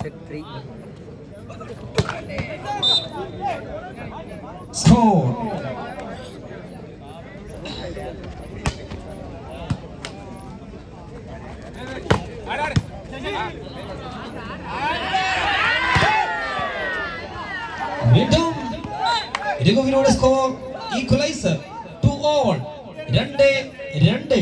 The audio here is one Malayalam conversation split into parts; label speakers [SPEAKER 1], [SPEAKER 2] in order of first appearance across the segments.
[SPEAKER 1] set 3.
[SPEAKER 2] Score. വീണ്ടും രഘുവിനോട് സ്കോർ ഈക്വലൈസർ 2-all 2-2.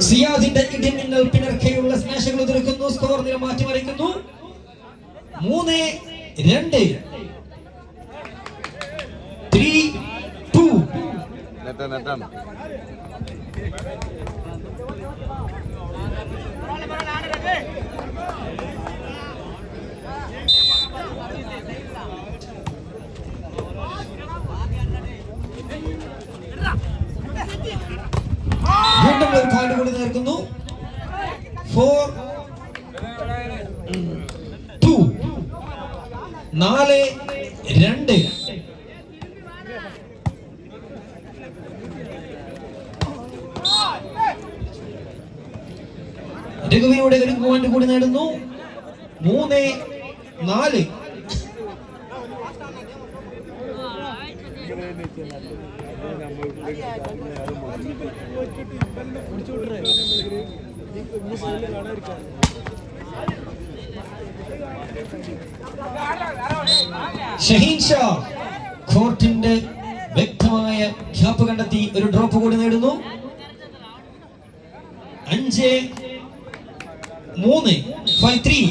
[SPEAKER 2] സിയാദിന്റെ ഇടിമിന്നൽ പിണർക്കയുള്ള സ്മാഷുകൾ എതിർക്കുന്നു. സ്കോർ നില മാറ്റിമറിക്കുന്നു. 3-2. 3-2. വീണ്ടും ഒരു പോയിന്റ് കൂടി നേർക്കുന്നു. 4-2. 4-2. രഘുവിയുടെ ഒരു പോയിന്റ് കൂടി നേടുന്നു. 3-4. ഷഹീൻ ഷാ കോർട്ടിന്റെ വ്യക്തമായ ഗ്യാപ്പ് കണ്ടെത്തി ഒരു ഡ്രോപ്പ് കൂടി നേടുന്നു. 5-3. 5-3.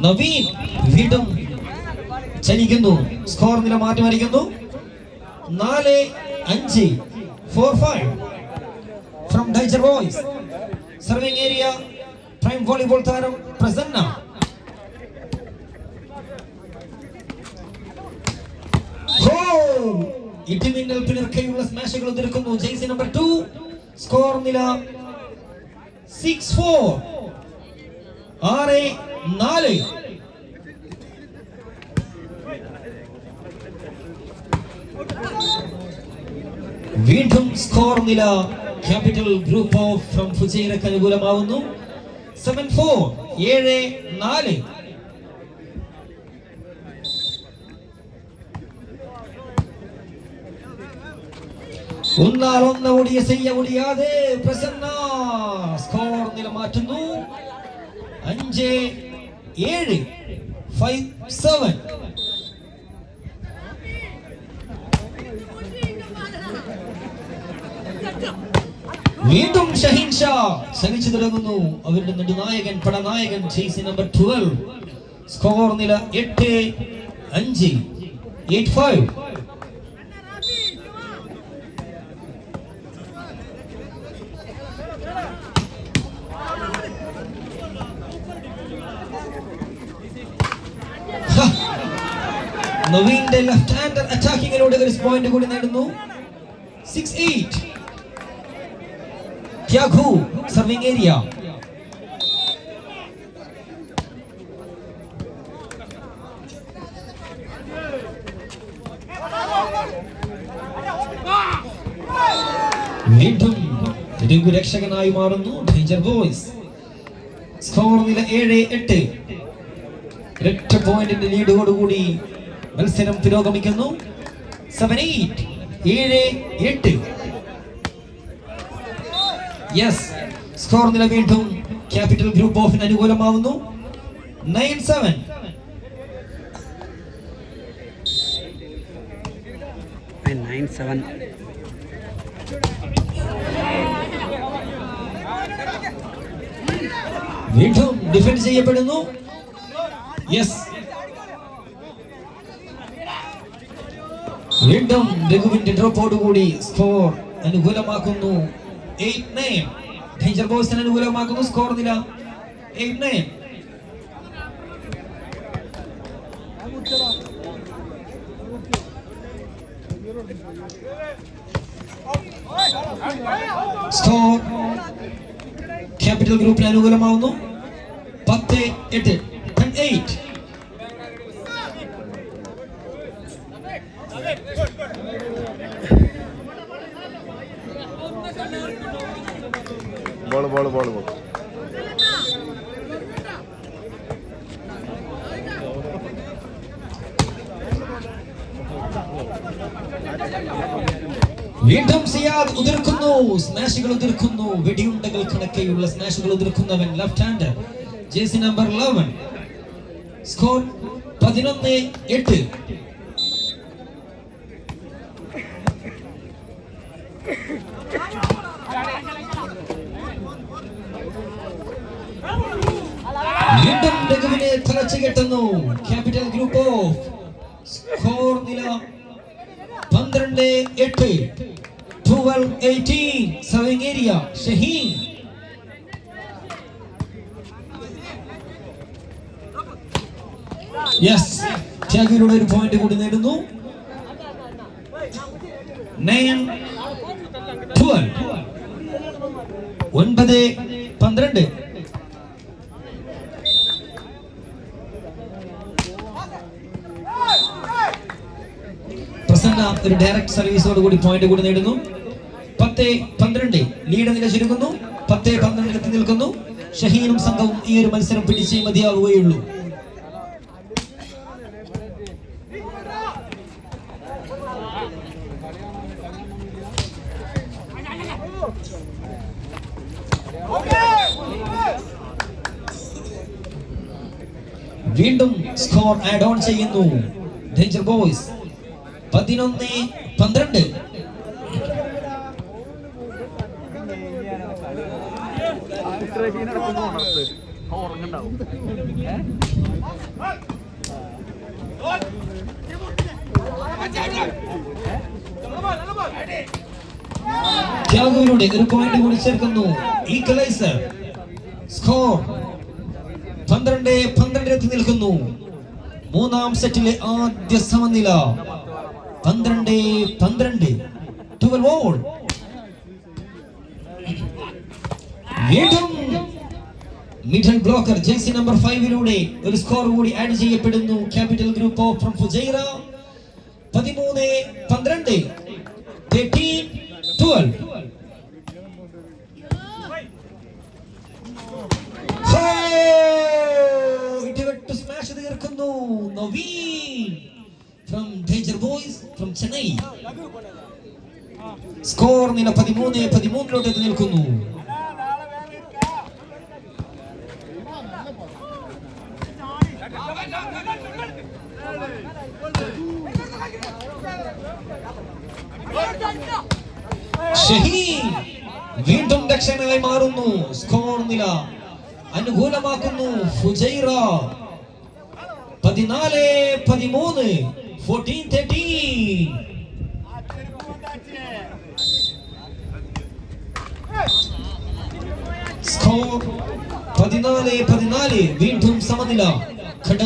[SPEAKER 2] നവീൻ വീണ്ടും ചലിക്കുന്നു. സ്കോർ നില മാറ്റിമറിക്കുന്നു. 4-5. 4-5 from Danger Boys. Serving area prime volleyball താരം പ്രസന്ന. ഇടിമിന്നൽ പിണർക്കയുള്ള സ്മാഷുകൾ എതിർക്കുന്നു. Jersey number 2. സ്കോർ നില 6-4. 6-4. വീണ്ടും സ്കോർ നില ക്യാപിറ്റൽ ഗ്രൂപ്പ് ഓഫ് ഫ്രം ഫുജൈറക്ക് അനുകൂലമാവുന്നു. 7-4. 7-4. ഒന്നാലൊന്ന് ഓടിയ ചെയ്യ ഓടിയാതെ പ്രസന്ന സ്കോർ നില മാറ്റുന്നു. 5-7. 5-7. വീണ്ടും ഷഹീൻ ഷാ ശ്രമിച്ചു തുടങ്ങുന്നു. അവരുടെ നെടുനായകൻ പടനായകൻ ജേഴ്സി നമ്പർ 12. സ്കോർ നില 8-5. 8-5. നവീന്റെ ലെഫ്റ്റ് ഹാൻഡർ അറ്റാക്കിങ്ങിലൂടെ ഒരു പോയിന്റ് കൂടി നേടുന്നു. 6-8. Thyagu serving area. വീണ്ടും രക്ഷകനായി മാറുന്നു ഡേഞ്ചർ ബോയ്സ്. സ്കോർ നില 7-8. ഒരൊറ്റ പോയിന്റിന്റെ ലീഡോടുകൂടി മത്സരം പുരോഗമിക്കുന്നു. 7-8. 7-8. യെസ്, സ്കോർ നില വീണ്ടും ക്യാപിറ്റൽ ഗ്രൂപ്പ് ഓഫിന് അനുകൂലമാവുന്നു. 9-7. വീണ്ടും ഡിഫെൻഡ് ചെയ്യപ്പെടുന്നു. യെസ്, വീണ്ടും രഘുവിന്റെ ഡ്രോപ്പോടുകൂടി സ്കോർ അനുകൂലമാക്കുന്നു 8-9. ഡേഞ്ചർ ബോയ്സിന് അനുകൂലമാക്കുന്നു. സ്കോർ നില 8-9. സ്കോർ ക്യാപിറ്റൽ ഗ്രൂപ്പിന് അനുകൂലമാവുന്നു. 10-8. 10-8.
[SPEAKER 1] ബോൾ
[SPEAKER 2] വീണ്ടും സിയാദ് ഉതിർക്കുന്നു. സ്മാഷുകൾ ഉതിർക്കുന്നു. വെടിയുണ്ടകൾ കണക്കെയുള്ള സ്മാഷുകൾ ഉതിർക്കുന്നവൻ left hand jersey number 11. Score 11-8. വീണ്ടും രഘുവിനെ തലച്ചു കെട്ടുന്നു ക്യാപിറ്റൽ ഗ്രൂപ്പ് ഓഫ്. സ്കോർ നില 12-8. 12-18. Serving area Shaheen. യെസ്, ത്യാഗിയുടെ ഒരു പോയിന്റ് കൂടി നേടുന്നു. 9-12. 9-12. പ്രസന്ന ഒരു ഡയറക്ട് സർവീസോട് കൂടി പോയിന്റ് കൂടി നേടുന്നു. 10-12. ലീഡ് നില ചുരുങ്ങുന്നു. 10-12 എത്തി നിൽക്കുന്നു. ഷഹീനും സംഘവും ഈ ഒരു മത്സരം പിടിച്ചേ മതിയാവുകയുള്ളൂ. വീണ്ടും സ്കോർ ആഡ് ഓൺ ചെയ്യുന്നു ഡേഞ്ചർ ബോയ്സ്. 11-12. ത്യാഗുവിലൂടെ ഒരു പോയിന്റ് കൂടി ചേർക്കുന്നു. ഈക്വലൈസർ. സ്കോർ 12-12 എത്തി നിൽക്കുന്നു. മൂന്നാം സെറ്റിലെ ആദ്യ സമനില 12-12. 12 വീണ്ടും മിഡിൽ ബ്ലോക്കർ ജേഴ്സി നമ്പർ 5 ഒരു സ്കോർ കൂടി ആഡ് ചെയ്യപ്പെടുന്നു. Capital Group of from Fujairah. 13-12. 13-12. ഇടിവെട്ട് സ്മാഷ് തീർക്കുന്നു Naveen from Danger Boys from Chennai. Score നില 13-13 എത്തി നിൽക്കുന്നു. ഷഹീൻ വീണ്ടും ദക്ഷനായി മാറുന്നു. സ്കോർ നില അനുകൂലമാക്കുന്നു ഫുജൈറ. 14-13. 14-13. സ്കോർ 14-14. വീണ്ടും സമനില. ഖട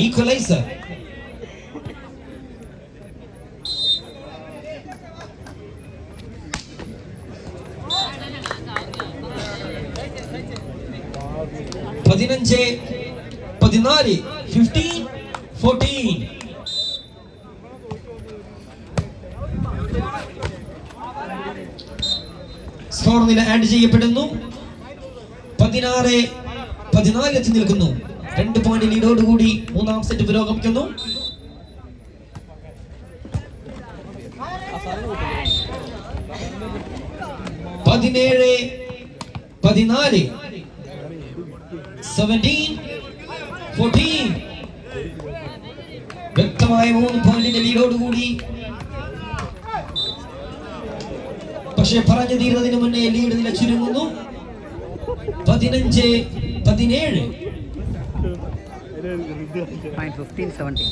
[SPEAKER 2] ഈക്വലൈസർ. പതിനഞ്ച് 14. 15-14. സ്കോർ നില ആഡ് ചെയ്യപ്പെടുന്നു. 16-14 എത്തി നിൽക്കുന്നു. 2 പോയിന്റ് ലീഡോടുകൂടി മൂന്നാം സെറ്റ് പുരോഗമിക്കുന്നു. 17-14. 17-14. വ്യക്തമായ 3 പോയിന്റിന്റെ ലീഡോടുകൂടി. പക്ഷേ പറഞ്ഞു തീരുന്നതിന് മുന്നേ ലീഡ് നില ചുരുങ്ങുന്നു. 15-17.
[SPEAKER 3] 15-17.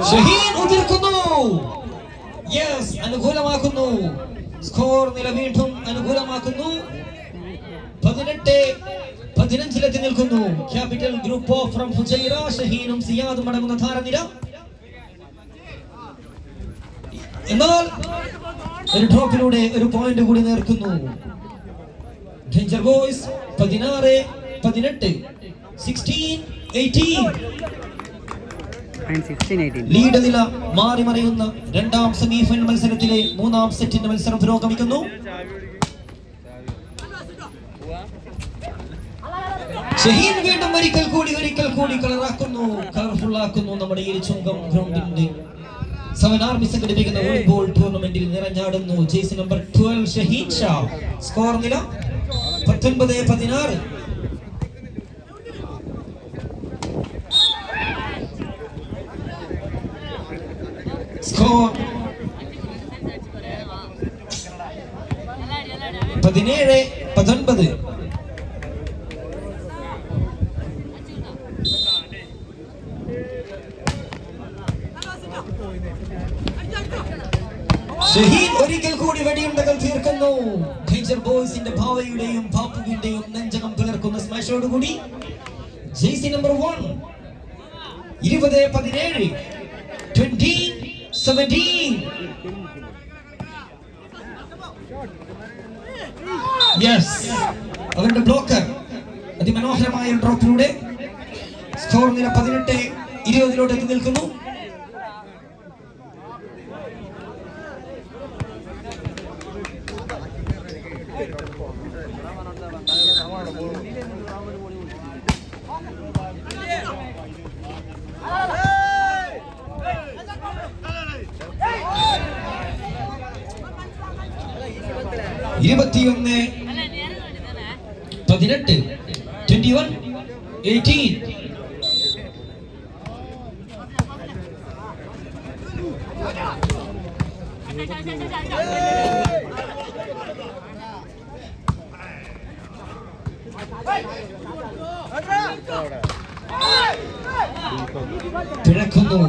[SPEAKER 2] ഷഹീൻ ഉതിർക്കുന്നു. യെസ്, അനുകൂലമാക്കുന്നു. സ്കോർ നില വീണ്ടും അനുകൂലമാക്കുന്നു. 18-15 നിൽക്കുന്നു. Capital Group of from Fujairah. ഷഹീനും സിയാദും അടങ്ങുന്ന താരനിര. എന്നാൽ ഒരു ഡ്രോപ്പിലൂടെ ഒരു പോയിന്റ് കൂടി നേർക്കുന്നു. Danger boys 16-18, 16-18. ലീഡ് നില മാറി മറിയുന്ന രണ്ടാം സെമി ഫൈനൽ മത്സരത്തിലെ മൂന്നാം സെറ്റിന്റെ മത്സരം പുരോഗമിക്കുന്നു. ഷഹീൻ വീണ്ടും ഒരിക്കൽ കൂടി കളറാക്കുന്നു, കളർഫുൾ ആക്കുന്നു നമ്മുടെ ഈ ചുങ്കം ഗ്രൗണ്ടിന്റെ. 7 ആർമി സംഘടിപ്പിക്കുന്ന വോളിബോൾ ടൂർണമെന്റിൽ നിറഞ്ഞാടുന്നു jersey number 12 Shaheen Shah. Score നില 19-16. സ്കോർ 17-19. ഷഹീൻ ഒരിക്കൽ കൂടി വെടിയുണ്ടകൾ തീർക്കുന്നു. ഡേഞ്ചർ ബോയ്സിന്റെ ഭാവയുടെയും ബാപ്പുവിന്റെയും നെഞ്ചകം പിളർക്കുന്ന സ്മാഷോടുകൂടി ജേഴ്സി നമ്പർ 1 20-17, 20-17. യെസ്, അവരുടെ ബ്ലോക്കർ അതിമനോഹരമായ ഡ്രോപ്പിലൂടെ സ്കോർ നില 18-20 എത്തി നിൽക്കുന്നു. ഇരുപത്തിയൊന്ന് 18, 21-18. പിഴക്കുന്നു,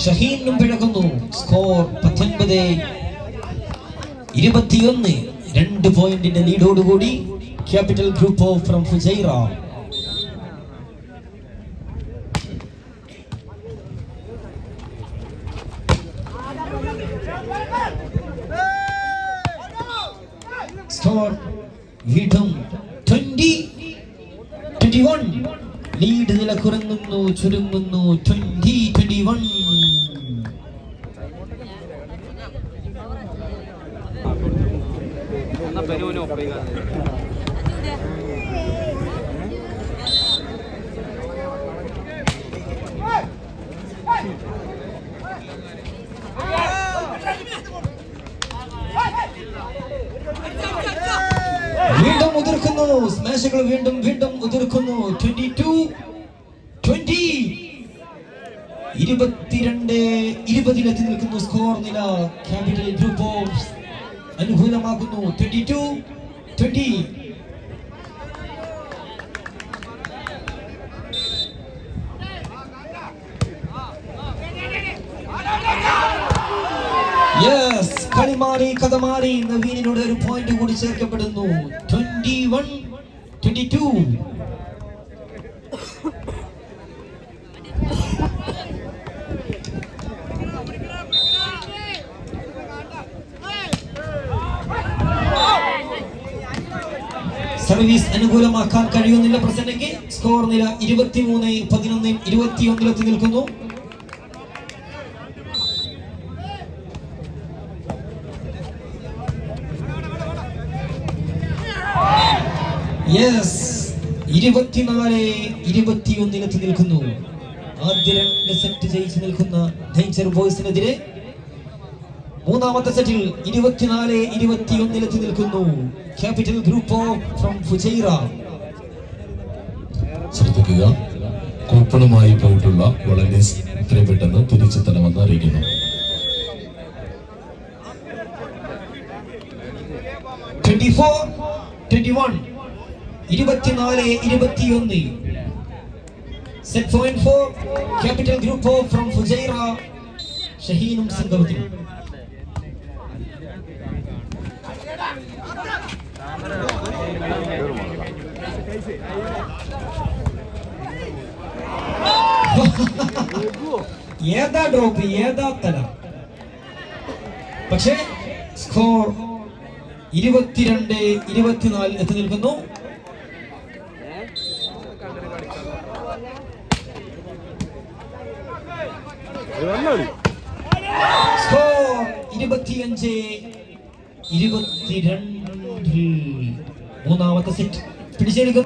[SPEAKER 2] ഷഹീനും പിഴക്കുന്നു. സ്കോർ 19-21. 2 പോയിന്റിന്റെ ലീഡോടുകൂടി Capital Group of from Fujairah. Score വീണ്ടും 20-21. ലീഡ് നില കുറങ്ങുന്നു, ചുരുങ്ങുന്നു. 20-21. വീണ്ടും ഉതിർക്കുന്നു, സ്മാഷുകൾ വീണ്ടും ഉതിർക്കുന്നു. 22-20. 22-20 നിൽക്കുന്നു. സ്കോർ നില ക്യാപിറ്റൽ ഗ്രൂപ്പ് ഓഫ് അനുകൂലമാക്കുന്നു. 22-20. യെസ്, കളിമാറി കഥ മാറി. നവീനിനോട് ഒരു പോയിന്റ് കൂടി ചേർക്കപ്പെടുന്നു. 21-22. സർവീസ് അനുകൂലമാക്കാൻ കഴിയുന്നില്ല പ്രസന്നയ്ക്ക്. സ്കോർ നില 23-11, 21 നിൽക്കുന്നു. യെസ്, 24-21 നിൽക്കുന്നു. ആദ്യ 2 സെറ്റ് ജയിച്ചു നിൽക്കുന്ന ഡേഞ്ചർ ബോയ്സിനെതിരെ മൂന്നാമത്തെ സെറ്റിൽ 24-21 നിൽക്കുന്നു Capital Group of from Fujairah.
[SPEAKER 1] ശ്രദ്ധിക്കുക, കൂപ്പണുമായി പോയിട്ടുള്ള വളണ്ടിയേഴ്സ് എത്രയും പെട്ടെന്ന് തിരിച്ചെത്തണമെന്ന് അറിയിക്കുന്നു.
[SPEAKER 2] 24-21. 21 24-21. Set point for Capital Group of from Fujairah, ഷഹീനും സംഘവും. ഏതാ ഡ്രോപ്പ്, ഏതാ തല. പക്ഷേ സ്കോർ 22-24 എത്തി നിൽക്കുന്നു. സ്കോർ 25-22. മൂന്നാമത്തെ സെറ്റ് പിടിച്ചെടുക്കും.